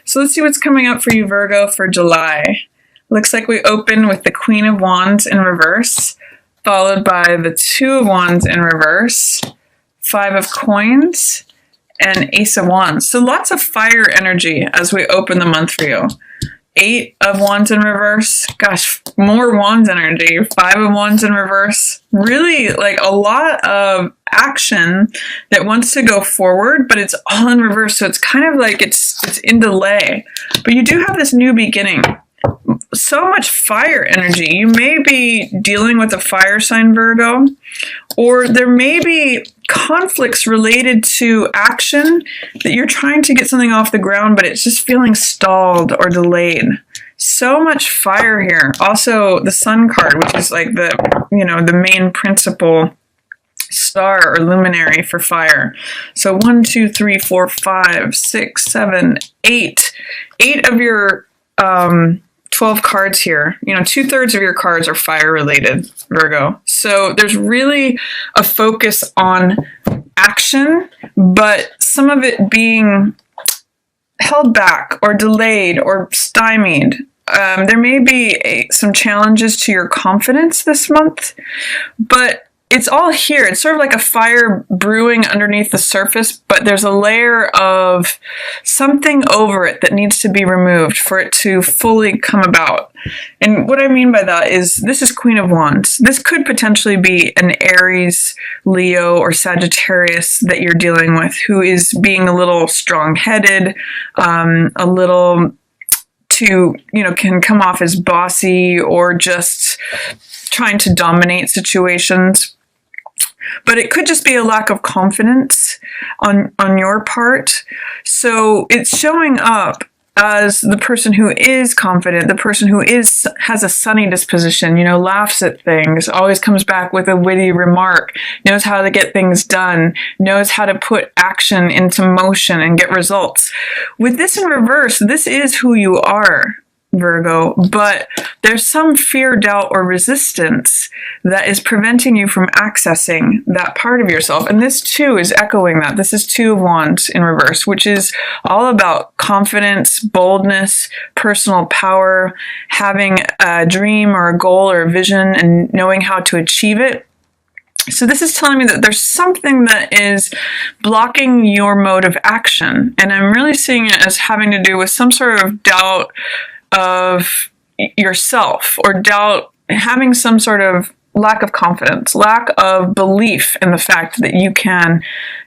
So let's see what's coming up for you, Virgo, for July. Looks like we open with the Queen of Wands in reverse, followed by the Two of Wands in reverse, Five of Coins, and Ace of Wands. So lots of fire energy as we open the month for you. Eight of Wands in reverse. Gosh, more Wands energy. Five of Wands in reverse. Really like a lot of action that wants to go forward, but it's all in reverse. So it's kind of like it's in delay. But you do have this new beginning. So much fire energy. You may be dealing with a fire sign, Virgo, or there may be conflicts related to action that you're trying to get something off the ground, but it's just feeling stalled or delayed. So much fire here. Also, the Sun card, which is like the main principal star or luminary for fire. So 1, 2, 3, 4, 5, 6, 7, 8. 8 of your 12 cards here. 2/3 of your cards are fire related, Virgo. So there's really a focus on action, but some of it being held back or delayed or stymied. There may be some challenges to your confidence this month, but it's all here. It's sort of like a fire brewing underneath the surface, but there's a layer of something over it that needs to be removed for it to fully come about. And what I mean by that is this is Queen of Wands. This could potentially be an Aries, Leo, or Sagittarius that you're dealing with who is being a little strong-headed, a little can come off as bossy or just trying to dominate situations. But it could just be a lack of confidence on your part. So it's showing up as the person who is confident, the person who has a sunny disposition, laughs at things, always comes back with a witty remark, knows how to get things done, knows how to put action into motion and get results. With this in reverse, this is who you are, Virgo, but there's some fear, doubt, or resistance that is preventing you from accessing that part of yourself. And this too is echoing that. This is Two of Wands in reverse, which is all about confidence, boldness, personal power, having a dream or a goal or a vision and knowing how to achieve it. So this is telling me that there's something that is blocking your mode of action. And I'm really seeing it as having to do with some sort of doubt of yourself or doubt, having some sort of lack of confidence, lack of belief in the fact that you can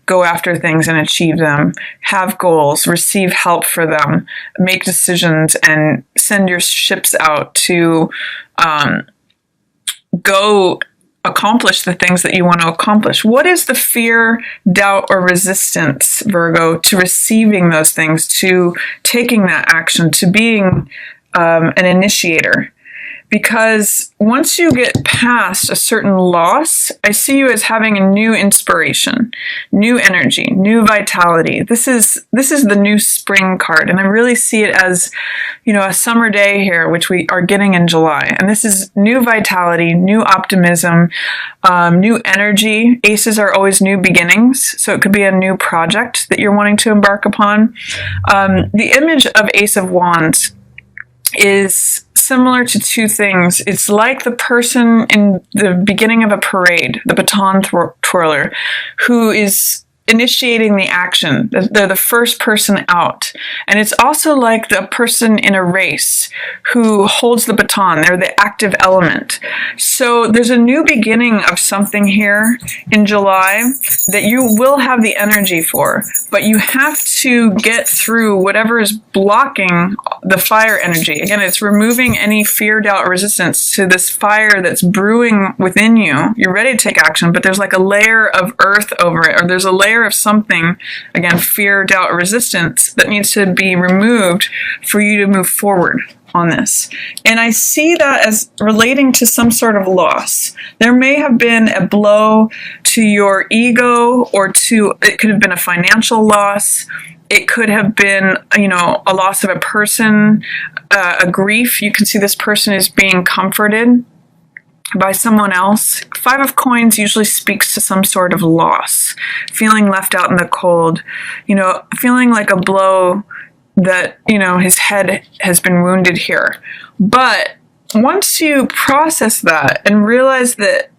go after things and achieve them, have goals, receive help for them, make decisions, and send your ships out to go accomplish the things that you want to accomplish. What is the fear, doubt, or resistance, Virgo, to receiving those things, to taking that action, to being an initiator? Because once you get past a certain loss, I see you as having a new inspiration, new energy, new vitality. This is the new spring card, and I really see it as, a summer day here, which we are getting in July. And this is new vitality, new optimism, new energy. Aces are always new beginnings, so it could be a new project that you're wanting to embark upon. The image of Ace of Wands is similar to two things. It's like the person in the beginning of a parade, the baton twirler, who is initiating the action. They're the first person out. And it's also like the person in a race who holds the baton. They're the active element. So there's a new beginning of something here in July that you will have the energy for, but you have to get through whatever is blocking the fire energy. Again, it's removing any fear, doubt, or resistance to this fire that's brewing within you. You're ready to take action, but there's like a layer of earth over it, or there's a layer of something, again, fear, doubt, or resistance that needs to be removed for you to move forward on this. And I see that as relating to some sort of loss. There may have been a blow to your ego, or it could have been a financial loss. It could have been, a loss of a person, a grief. You can see this person is being comforted by someone else. Five of Coins usually speaks to some sort of loss, feeling left out in the cold, feeling like a blow that, his head has been wounded here. But once you process that and realize that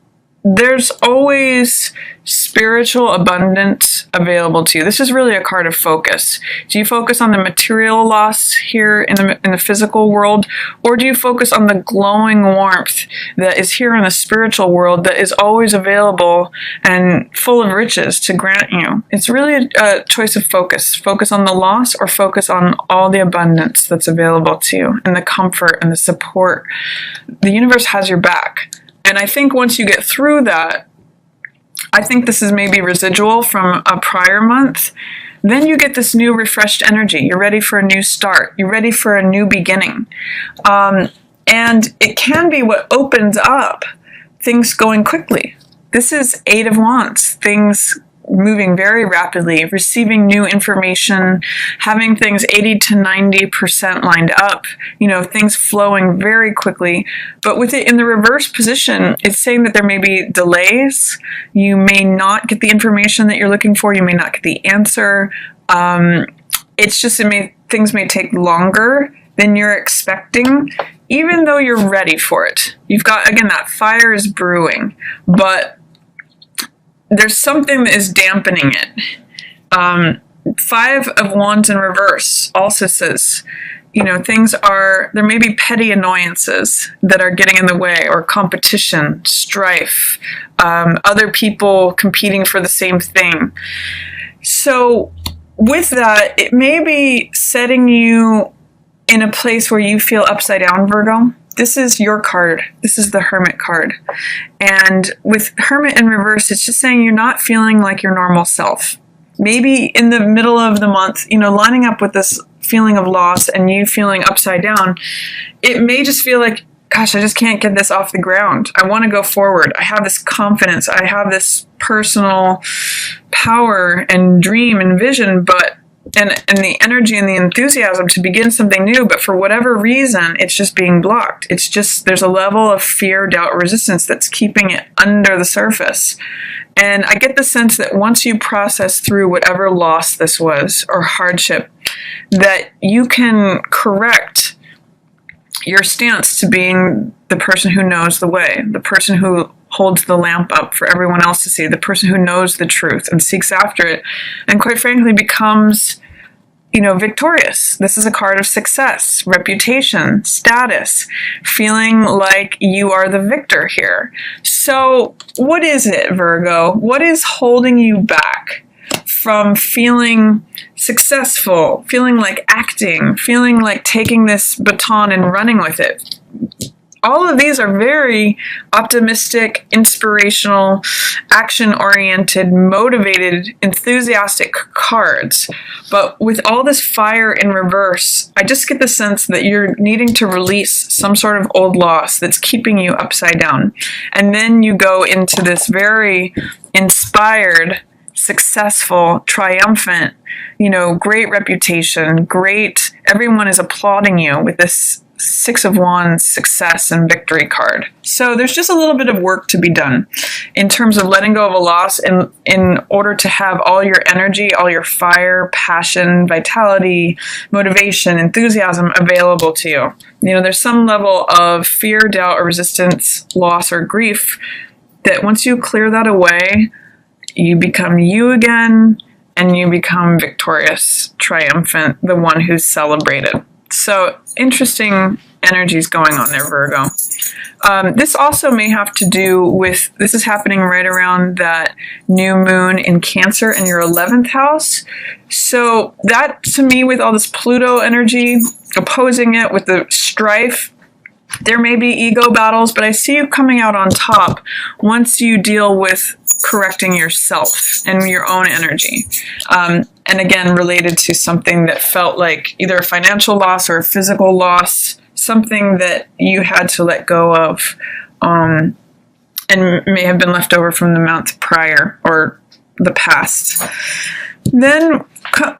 there's always spiritual abundance available to you. This is really a card of focus. Do you focus on the material loss here in the physical world, or do you focus on the glowing warmth that is here in the spiritual world that is always available and full of riches to grant you? It's really a choice of focus. Focus on the loss or focus on all the abundance that's available to you and the comfort and the support. The universe has your back. And I think once you get through that, I think this is maybe residual from a prior month, then you get this new refreshed energy. You're ready for a new start. You're ready for a new beginning. And it can be what opens up things going quickly. This is 8 of Wands, things moving very rapidly, receiving new information, having things 80 to 90% lined up, things flowing very quickly. But with it in the reverse position, it's saying that there may be delays. You may not get the information that you're looking for. You may not get the answer. It's just things may take longer than you're expecting, even though you're ready for it. You've got, again, that fire is brewing, but there's something that is dampening it. 5 of Wands in reverse also says, there may be petty annoyances that are getting in the way, or competition, strife, other people competing for the same thing. So with that, it may be setting you in a place where you feel upside down, Virgo. This is your card. This is the Hermit card. And with Hermit in reverse, it's just saying you're not feeling like your normal self. Maybe in the middle of the month, lining up with this feeling of loss and you feeling upside down, it may just feel like, gosh, I just can't get this off the ground. I want to go forward. I have this confidence. I have this personal power and dream and vision, but and the energy and the enthusiasm to begin something new, but for whatever reason, it's just being blocked. It's just, there's a level of fear, doubt, resistance that's keeping it under the surface. And I get the sense that once you process through whatever loss this was or hardship, that you can correct your stance to being the person who knows the way, the person who holds the lamp up for everyone else to see, the person who knows the truth and seeks after it, and quite frankly becomes, victorious. This is a card of success, reputation, status, feeling like you are the victor here. So what is it, Virgo? What is holding you back from feeling successful, feeling like acting, feeling like taking this baton and running with it? All of these are very optimistic, inspirational, action-oriented, motivated, enthusiastic cards. But with all this fire in reverse, I just get the sense that you're needing to release some sort of old loss that's keeping you upside down. And then you go into this very inspired, successful, triumphant, great reputation, everyone is applauding you with this 6 of Wands success and victory card. So there's just a little bit of work to be done in terms of letting go of a loss in order to have all your energy, all your fire, passion, vitality, motivation, enthusiasm available to you. There's some level of fear, doubt, or resistance, loss, or grief that once you clear that away, you become you again and you become victorious, triumphant, the one who's celebrated. So interesting energies going on there, Virgo. This also may have to do with, this is happening right around that new moon in Cancer in your 11th house. So that, to me, with all this Pluto energy opposing it with the strife, there may be ego battles, but I see you coming out on top once you deal with correcting yourself and your own energy. And again, related to something that felt like either a financial loss or a physical loss, something that you had to let go of, and may have been left over from the month prior or the past. Then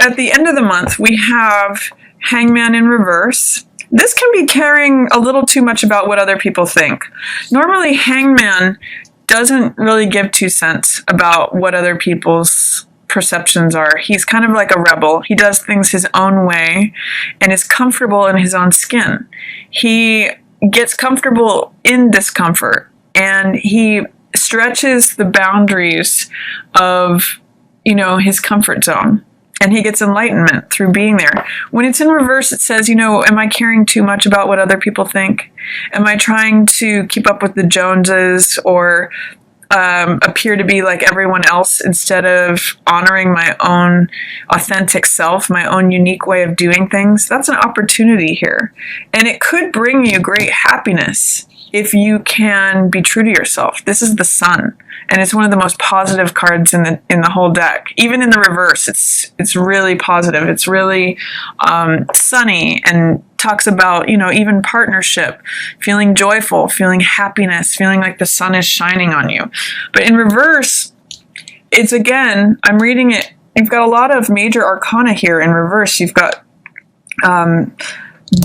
at the end of the month, we have Hangman in reverse. This can be caring a little too much about what other people think. Normally, Hangman doesn't really give 2 cents about what other people's perceptions are. He's kind of like a rebel. He does things his own way and is comfortable in his own skin. He gets comfortable in discomfort, and he stretches the boundaries of, his comfort zone. And he gets enlightenment through being there. When it's in reverse, it says, am I caring too much about what other people think? Am I trying to keep up with the Joneses or appear to be like everyone else instead of honoring my own authentic self, my own unique way of doing things? That's an opportunity here. And it could bring you great happiness if you can be true to yourself. This is the Sun, and it's one of the most positive cards in the whole deck. Even in the reverse, it's really positive. It's really sunny and talks about, even partnership, feeling joyful, feeling happiness, feeling like the sun is shining on you. But in reverse, it's, again, I'm reading it, you've got a lot of major arcana here in reverse. You've got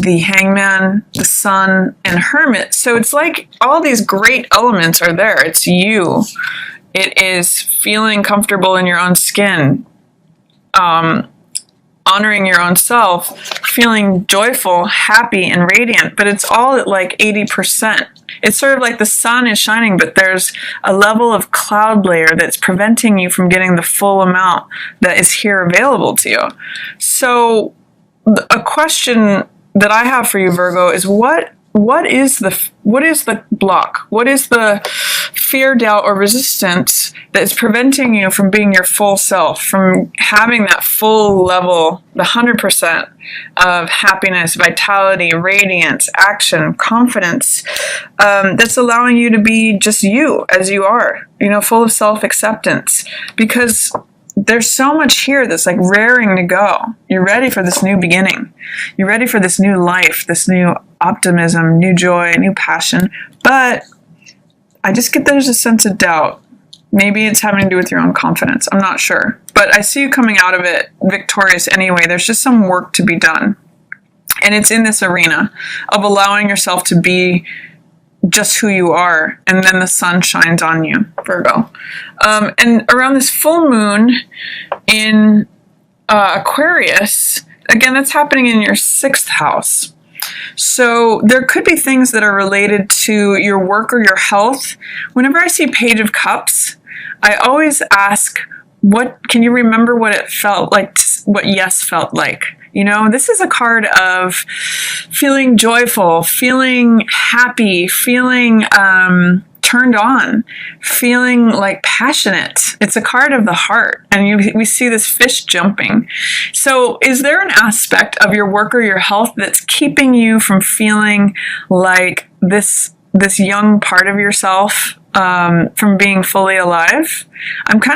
the Hangman, the Sun, and Hermit. So it's like all these great elements are there. It's you. It is feeling comfortable in your own skin, honoring your own self, feeling joyful, happy, and radiant. But it's all at like 80%. It's sort of like the sun is shining, but there's a level of cloud layer that's preventing you from getting the full amount that is here available to you. So a question that I have for you, Virgo, is what is the block? What is the fear, doubt, or resistance that is preventing you from being your full self, from having that full level, the 100% of happiness, vitality, radiance, action, confidence, that's allowing you to be just you as you are, full of self-acceptance? Because there's so much here that's like raring to go. You're ready for this new beginning. You're ready for this new life, this new optimism, new joy, new passion. But I just get there's a sense of doubt. Maybe it's having to do with your own confidence. I'm not sure. But I see you coming out of it victorious anyway. There's just some work to be done. And it's in this arena of allowing yourself to be just who you are, and then the sun shines on you, Virgo. And around this full moon in Aquarius, again, that's happening in your 6th house. So there could be things that are related to your work or your health. Whenever I see Page of Cups, I always ask, can you remember what it felt like, what yes felt like? This is a card of feeling joyful, feeling happy, feeling turned on, feeling like passionate. It's a card of the heart, and we see this fish jumping. So is there an aspect of your work or your health that's keeping you from feeling like this young part of yourself, from being fully alive?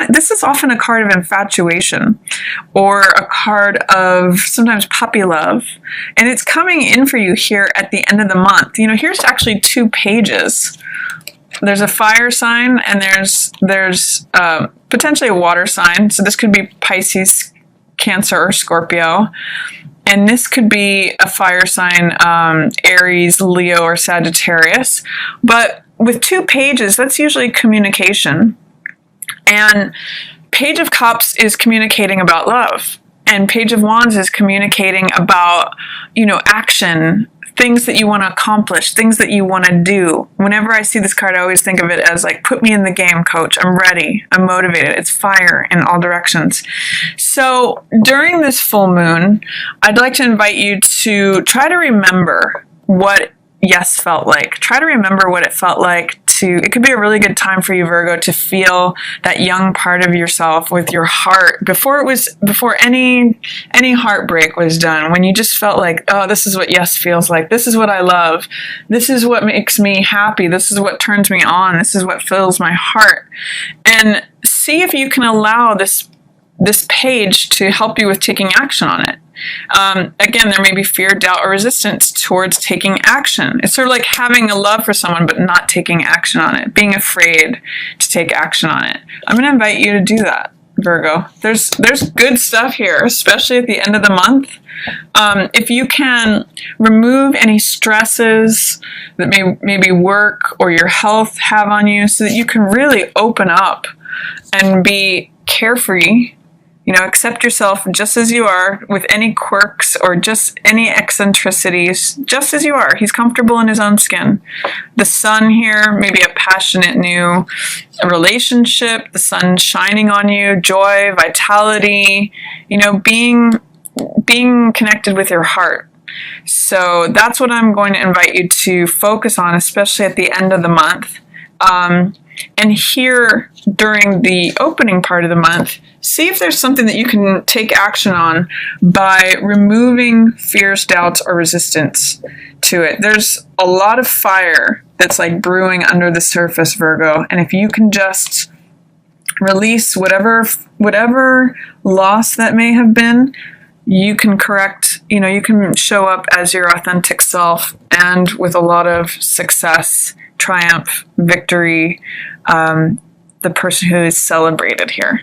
This is often a card of infatuation or a card of sometimes puppy love. And it's coming in for you here at the end of the month. Here's actually 2 pages. There's a fire sign, and there's potentially a water sign. So this could be Pisces, Cancer, or Scorpio. And this could be a fire sign, Aries, Leo, or Sagittarius. But with 2 pages, that's usually communication. And Page of Cups is communicating about love. And Page of Wands is communicating about, action, things that you want to accomplish, things that you want to do. Whenever I see this card, I always think of it as like, put me in the game, coach. I'm ready. I'm motivated. It's fire in all directions. So during this full moon, I'd like to invite you to try to remember what yes felt like. Try to remember what it felt like it could be a really good time for you, Virgo, to feel that young part of yourself with your heart before any heartbreak was done, when you just felt like, oh, this is what yes feels like. This is what I love. This is what makes me happy. This is what turns me on. This is what fills my heart. And see if you can allow this page to help you with taking action on it. Again, there may be fear, doubt, or resistance towards taking action. It's sort of like having a love for someone but not taking action on it, being afraid to take action on it. I'm going to invite you to do that, Virgo. There's good stuff here, especially at the end of the month. If you can remove any stresses that maybe work or your health have on you, so that you can really open up and be carefree You know, accept yourself just as you are, with any quirks or just any eccentricities, just as you are. He's comfortable in his own skin. The sun here, maybe a passionate new relationship, the sun shining on you, joy, vitality, you know, being connected with your heart. So that's what I'm going to invite you to focus on, especially at the end of the month. And here, during the opening part of the month, see if there's something that you can take action on by removing fears, doubts, or resistance to it. There's a lot of fire that's like brewing under the surface, Virgo. And if you can just release whatever loss that may have been, you can correct, you know, you can show up as your authentic self and with a lot of success, triumph, victory, the person who is celebrated here.